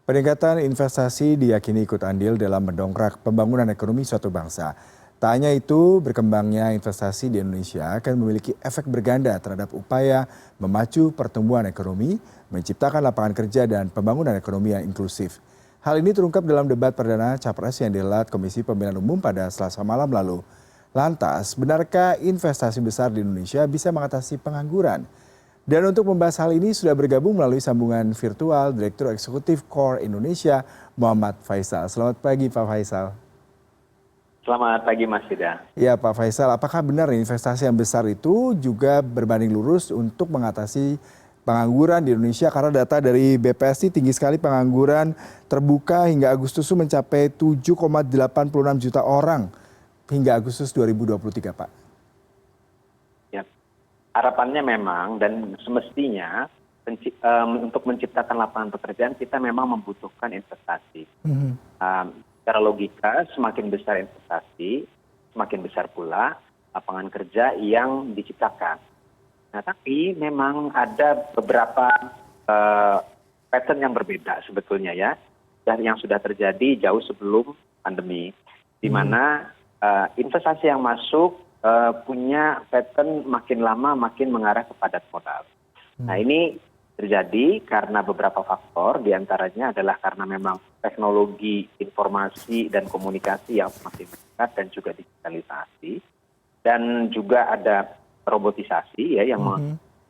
Peningkatan investasi diyakini ikut andil dalam mendongkrak pembangunan ekonomi suatu bangsa. Tak hanya itu, berkembangnya investasi di Indonesia akan memiliki efek berganda terhadap upaya memacu pertumbuhan ekonomi, menciptakan lapangan kerja dan pembangunan ekonomi yang inklusif. Hal ini terungkap dalam debat perdana Capres yang dihelat Komisi Pemilihan Umum pada Selasa malam lalu. Lantas, benarkah investasi besar di Indonesia bisa mengatasi pengangguran? Dan untuk membahas hal ini sudah bergabung melalui sambungan virtual Direktur Eksekutif Core Indonesia, Muhammad Faisal. Selamat pagi Pak Faisal. Selamat pagi Mas Yuda. Ya Pak Faisal, apakah benar investasi yang besar itu juga berbanding lurus untuk mengatasi pengangguran di Indonesia? Karena data dari BPS tinggi sekali, pengangguran terbuka hingga Agustus itu mencapai 7,86 juta orang hingga Agustus 2023 Pak. Ya, harapannya memang dan semestinya untuk menciptakan lapangan pekerjaan kita memang membutuhkan investasi. Secara logika semakin besar investasi, semakin besar pula lapangan kerja yang diciptakan. Nah, tapi memang ada beberapa pattern yang berbeda sebetulnya ya, dan yang sudah terjadi jauh sebelum pandemi, di mana investasi yang masuk punya pattern makin lama makin mengarah ke padat modal. Nah, ini terjadi karena beberapa faktor, diantaranya adalah karena memang teknologi informasi dan komunikasi yang semakin meningkat dan juga digitalisasi, dan juga ada robotisasi ya yang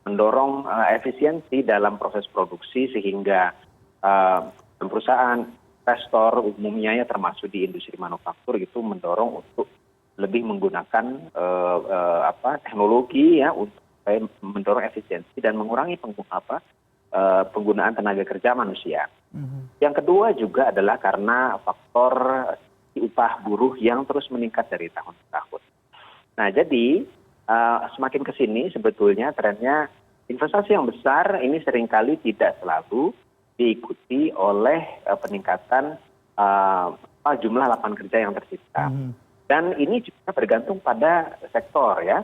mendorong efisiensi dalam proses produksi sehingga perusahaan investor umumnya ya termasuk di industri manufaktur itu mendorong untuk lebih menggunakan teknologi ya untuk mendorong efisiensi dan mengurangi penggunaan tenaga kerja manusia. Yang kedua juga adalah karena faktor upah buruh yang terus meningkat dari tahun ke tahun. Nah, jadi semakin ke sini sebetulnya trennya investasi yang besar ini seringkali tidak selalu diikuti oleh peningkatan jumlah lapangan kerja yang tercipta. Dan ini juga bergantung pada sektor ya.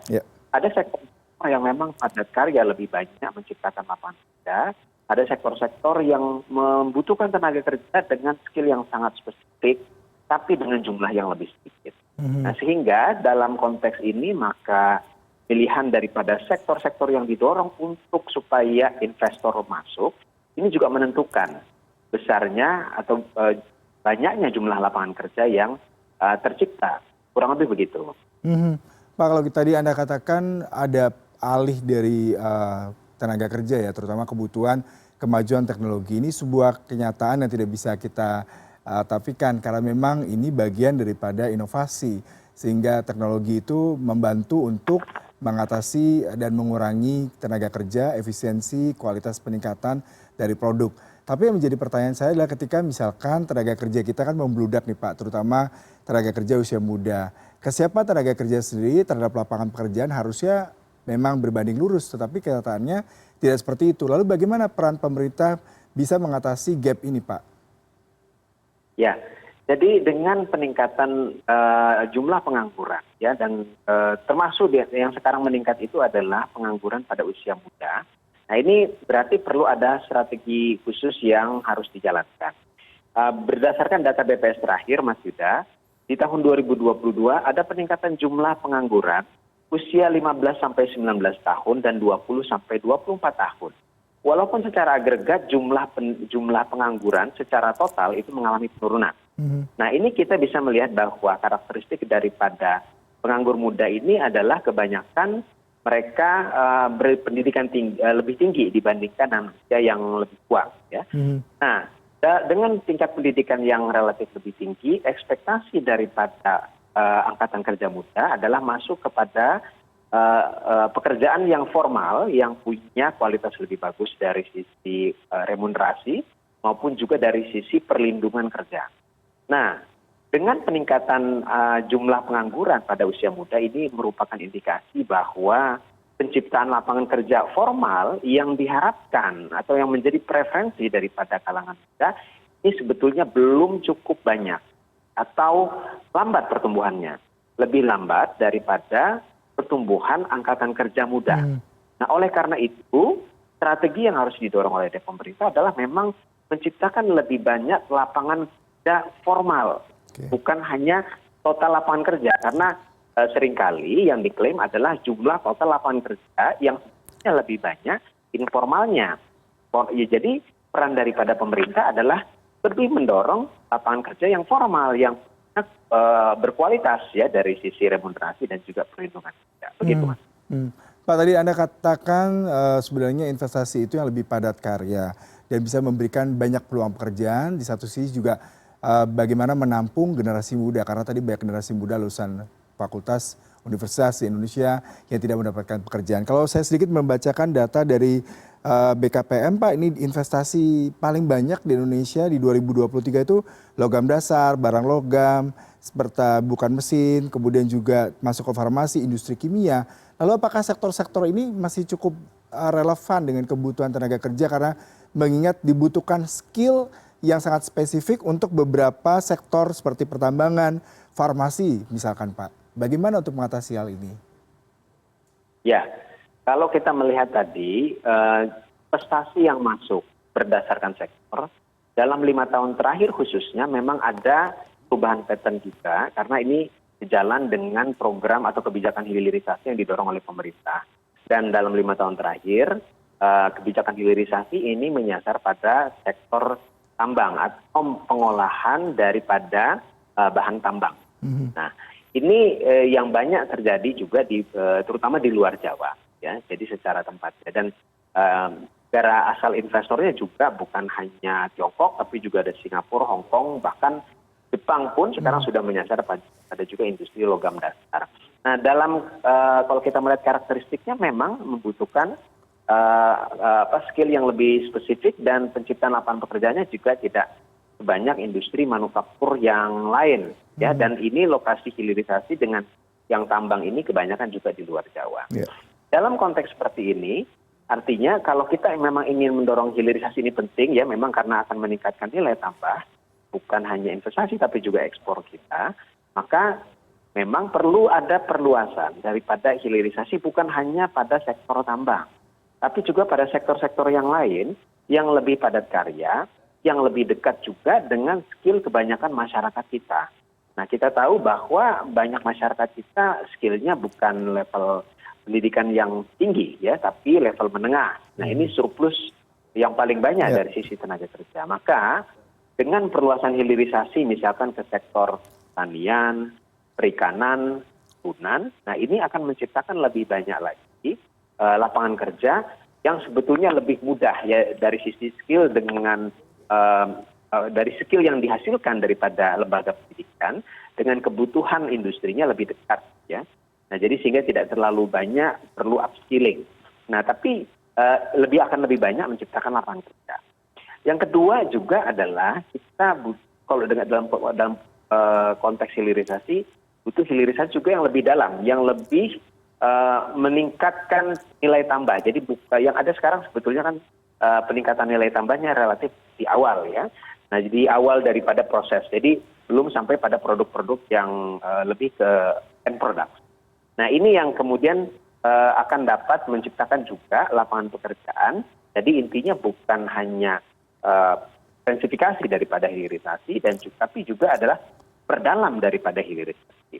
Ada sektor yang memang padat karya lebih banyak menciptakan lapangan kerja. Ada sektor-sektor yang membutuhkan tenaga kerja dengan skill yang sangat spesifik, tapi dengan jumlah yang lebih sedikit. Nah, sehingga dalam konteks ini maka pilihan daripada sektor-sektor yang didorong untuk supaya investor masuk, ini juga menentukan besarnya atau banyaknya jumlah lapangan kerja yang tercipta. Kurang lebih begitu. Pak, kalau tadi Anda katakan ada alih dari tenaga kerja ya, terutama kebutuhan kemajuan teknologi, ini sebuah kenyataan yang tidak bisa kita tafikan karena memang ini bagian daripada inovasi sehingga teknologi itu membantu untuk mengatasi dan mengurangi tenaga kerja, efisiensi, kualitas peningkatan dari produk. Tapi yang menjadi pertanyaan saya adalah ketika misalkan tenaga kerja kita kan membludak nih Pak, terutama tenaga kerja usia muda. Kesiapan tenaga kerja sendiri terhadap lapangan pekerjaan harusnya memang berbanding lurus, tetapi kenyataannya tidak seperti itu. Lalu bagaimana peran pemerintah bisa mengatasi gap ini, Pak? Ya, jadi dengan peningkatan jumlah pengangguran, ya, dan termasuk yang sekarang meningkat itu adalah pengangguran pada usia muda. Nah, ini berarti perlu ada strategi khusus yang harus dijalankan. Berdasarkan data BPS terakhir, Mas Yuda, di tahun 2022 ada peningkatan jumlah pengangguran usia 15 sampai 19 tahun dan 20 sampai 24 tahun. Walaupun secara agregat jumlah pengangguran secara total itu mengalami penurunan. Nah, ini kita bisa melihat bahwa karakteristik daripada penganggur muda ini adalah kebanyakan mereka berpendidikan lebih tinggi dibandingkan usia yang lebih tua. Ya. Nah, dengan tingkat pendidikan yang relatif lebih tinggi, ekspektasi daripada angkatan kerja muda adalah masuk kepada pekerjaan yang formal yang punya kualitas lebih bagus dari sisi remunerasi maupun juga dari sisi perlindungan kerja. Nah, dengan peningkatan jumlah pengangguran pada usia muda ini merupakan indikasi bahwa penciptaan lapangan kerja formal yang diharapkan atau yang menjadi preferensi daripada kalangan muda ini sebetulnya belum cukup banyak atau lambat pertumbuhannya, lebih lambat daripada pertumbuhan angkatan kerja muda. Nah, oleh karena itu, strategi yang harus didorong oleh pemerintah adalah memang menciptakan lebih banyak lapangan kerja formal, bukan hanya total lapangan kerja. Karena seringkali yang diklaim adalah jumlah total lapangan kerja yang sebenarnya lebih banyak informalnya. Jadi peran daripada pemerintah adalah lebih mendorong lapangan kerja yang formal, yang berkualitas ya dari sisi remunerasi dan juga perlindungan kerja. Begitu, Mas. Pak, tadi Anda katakan sebenarnya investasi itu yang lebih padat karya dan bisa memberikan banyak peluang pekerjaan. Di satu sisi juga bagaimana menampung generasi muda, karena tadi banyak generasi muda lulusan fakultas universitas di Indonesia yang tidak mendapatkan pekerjaan. Kalau saya sedikit membacakan data dari BKPM, Pak, ini investasi paling banyak di Indonesia di 2023 itu logam dasar, barang logam, seperti bukan mesin, kemudian juga masuk ke farmasi, industri kimia. Lalu apakah sektor-sektor ini masih cukup relevan dengan kebutuhan tenaga kerja, karena mengingat dibutuhkan skill yang sangat spesifik untuk beberapa sektor seperti pertambangan, farmasi misalkan, Pak. Bagaimana untuk mengatasi hal ini? Ya, kalau kita melihat tadi prestasi yang masuk berdasarkan sektor dalam 5 tahun terakhir khususnya memang ada perubahan pattern juga, karena ini sejalan dengan program atau kebijakan hilirisasi yang didorong oleh pemerintah. Dan dalam 5 tahun terakhir kebijakan hilirisasi ini menyasar pada sektor tambang atau pengolahan daripada bahan tambang. Nah, ini yang banyak terjadi juga terutama di luar Jawa, ya. Jadi secara tempatnya, dan negara asal investornya juga bukan hanya Tiongkok, tapi juga ada Singapura, Hong Kong, bahkan Jepang pun sekarang sudah menyasar pada juga industri logam dasar. Nah, dalam kalau kita melihat karakteristiknya memang membutuhkan skill yang lebih spesifik, dan penciptaan lapangan pekerjaannya juga tidak sebanyak industri manufaktur yang lain, ya. Dan ini lokasi hilirisasi dengan yang tambang ini kebanyakan juga di luar Jawa. Dalam konteks seperti ini, artinya kalau kita memang ingin mendorong hilirisasi ini penting, ya, memang karena akan meningkatkan nilai tambah, bukan hanya investasi tapi juga ekspor kita, maka memang perlu ada perluasan daripada hilirisasi bukan hanya pada sektor tambang, tapi juga pada sektor-sektor yang lain yang lebih padat karya, yang lebih dekat juga dengan skill kebanyakan masyarakat kita. Nah, kita tahu bahwa banyak masyarakat kita skillnya bukan level pendidikan yang tinggi, ya, tapi level menengah. Nah, ini surplus yang paling banyak dari sisi tenaga kerja. Maka dengan perluasan hilirisasi misalkan ke sektor pertanian, perikanan, perkebunan, nah ini akan menciptakan lebih banyak lagi lapangan kerja yang sebetulnya lebih mudah, ya, dari sisi skill dengan dari skill yang dihasilkan daripada lembaga pendidikan dengan kebutuhan industrinya lebih dekat, ya. Nah, jadi sehingga tidak terlalu banyak perlu upskilling. Nah, tapi akan lebih banyak menciptakan lapangan kerja. Yang kedua juga adalah kita kalau dalam konteks hilirisasi, butuh hilirisasi juga yang lebih dalam, yang lebih meningkatkan nilai tambah. Jadi yang ada sekarang sebetulnya kan peningkatan nilai tambahnya relatif di awal, ya. Nah, jadi awal daripada proses. Jadi belum sampai pada produk-produk yang lebih ke end product. Nah, ini yang kemudian akan dapat menciptakan juga lapangan pekerjaan. Jadi intinya bukan hanya intensifikasi daripada hilirisasi tapi juga adalah perdalam daripada hilirisasi.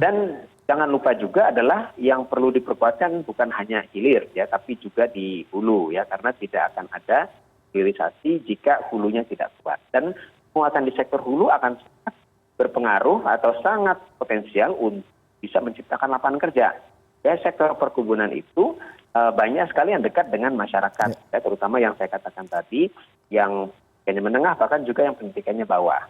Dan jangan lupa juga adalah yang perlu diperkuatkan bukan hanya hilir, ya, tapi juga di hulu, ya, karena tidak akan ada hilirisasi jika hulunya tidak kuat. Dan penguatan di sektor hulu akan sangat berpengaruh atau sangat potensial untuk bisa menciptakan lapangan kerja. Ya, sektor perkebunan itu banyak sekali yang dekat dengan masyarakat, ya, terutama yang saya katakan tadi, yang pendidikannya menengah, bahkan juga yang pendidikannya bawah.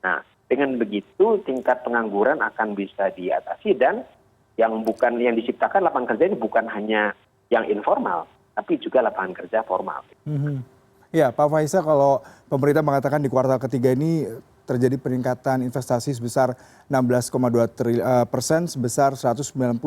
Nah, dengan begitu tingkat pengangguran akan bisa diatasi, dan yang diciptakan lapangan kerja ini bukan hanya yang informal, tapi juga lapangan kerja formal. Ya, Pak Faisal, kalau pemerintah mengatakan di kuartal ketiga ini terjadi peningkatan investasi sebesar 16,2% sebesar 196,2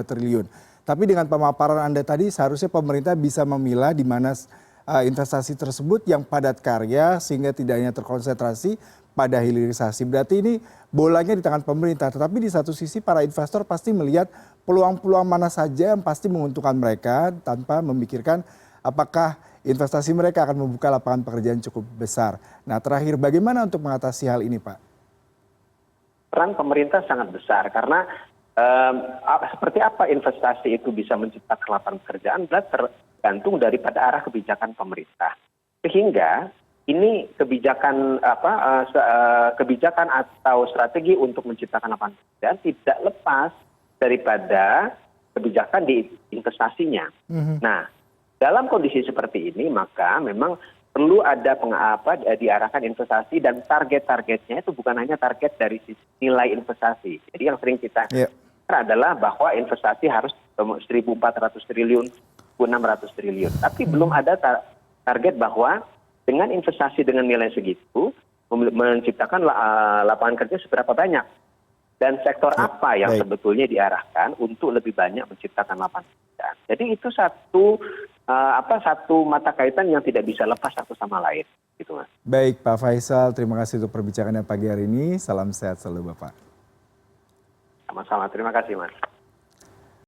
triliun. Tapi dengan pemaparan Anda tadi, seharusnya pemerintah bisa memilah di mana investasi tersebut yang padat karya sehingga tidak hanya terkonsentrasi pada hilirisasi. Berarti ini bolanya di tangan pemerintah, tetapi di satu sisi para investor pasti melihat peluang-peluang mana saja yang pasti menguntungkan mereka tanpa memikirkan apakah investasi mereka akan membuka lapangan pekerjaan cukup besar. Nah terakhir, bagaimana untuk mengatasi hal ini Pak? Peran pemerintah sangat besar karena seperti apa investasi itu bisa menciptakan lapangan pekerjaan tergantung daripada arah kebijakan pemerintah. Sehingga ini kebijakan kebijakan atau strategi untuk menciptakan lapangan pekerjaan tidak lepas daripada kebijakan di investasinya. Nah, dalam kondisi seperti ini maka memang perlu ada diarahkan investasi dan target-targetnya itu bukan hanya target dari sisi nilai investasi. Jadi yang sering kita adalah bahwa investasi harus 1.400 triliun, 1.600 triliun. Tapi belum ada target bahwa dengan investasi dengan nilai segitu menciptakan lapangan kerja seberapa banyak. Dan sektor apa yang sebetulnya diarahkan untuk lebih banyak menciptakan lapangan kerja. Jadi itu satu mata kaitan yang tidak bisa lepas satu sama lain. Gitu, Mas. Baik Pak Faisal, terima kasih untuk perbincangannya pagi hari ini. Salam sehat selalu Bapak. Sama-sama, terima kasih Mas.